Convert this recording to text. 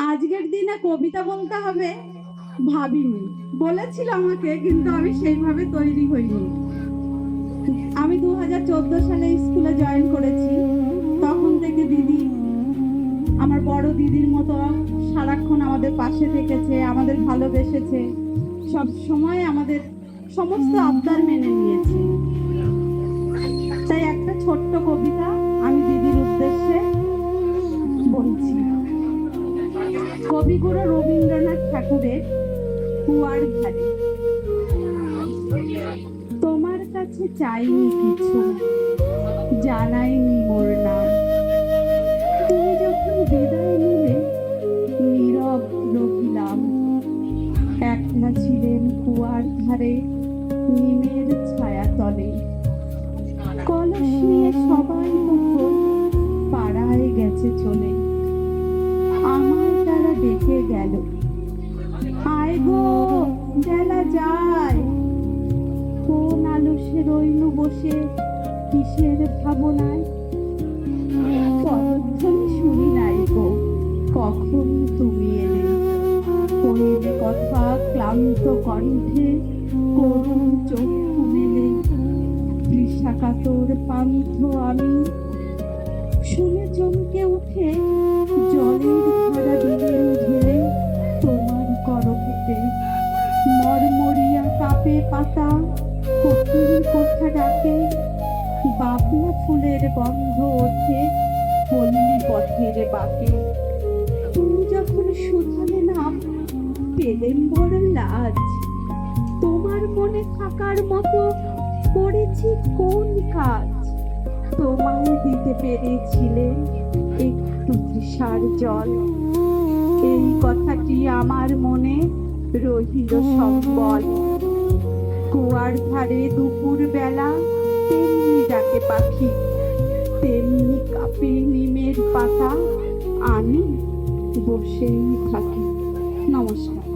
আজকের দিনে কবিতা বলতে হবে ভাবিনি, বলেছিল আমাকে, কিন্তু আমি সেইভাবে তৈরি হইনি। আমি 2014 সালে স্কুলে জয়েন করেছি। তখন থেকে দিদি আমার বড় দিদির মতো সারাক্ষণ আমাদের পাশে থেকেছে, আমাদের ভালোবেসেছে, সব সময় আমাদের সমস্ত আবদার মেনে নিয়েছে। তাই একটা ছোট্ট কবিতা আমি দিদির উদ্দেশ্যে বলছি। কবিগুরু রবীন্দ্রনাথ ঠাকুরের কুয়ার ধারে। তোমার কাছে চাইনি কিছু, জানাইনি মোর নাম। তুমি যখন বিদায় নিলে নীরব রহিলাম। একলা ছিলেন কুয়ার ধারে নিমের ছায়া তলে। কলস নিয়ে সবাই তখন পাড়ায় গেছে চলে। আমার তারা ডেকে গেল, আয় গো বেলা যায়। কোন আলসে রইল বসে কিসের ভাবনায়। পদধ্বনি শুনি নাই গো, কখন তুমি এলে। কইলে কথা ক্লান্ত কণ্ঠে, করুণ চক্ষু মেলে। তৃষাকাতর পান্থ আমি, শুনে চমকে উঠে জলের ধারা দিলেন ঢেলে তোমার করপেটে। মরমরিয়া কাপে পাতা, কোকিল কোথা ডাকে। বাবলা ফুলের গন্ধ ওঠে পল্লী পথের বাঁকে। তুমি যখন শুধালে নাম, পেলেন বড় লাজ। তোমার মনে থাকার মতো করেছি কোন কাজ। তোমায় দিতে পেরেছিলে একটু তৃষার জল। এই কথাটি আমার মনে রহিল সম্বল। কুয়ার ধারে দুপুর বেলা তেমনি ডাকে পাখি, তেমনি কাঁপে নিমের পাতা। আমি বসেই থাকি। নমস্কার।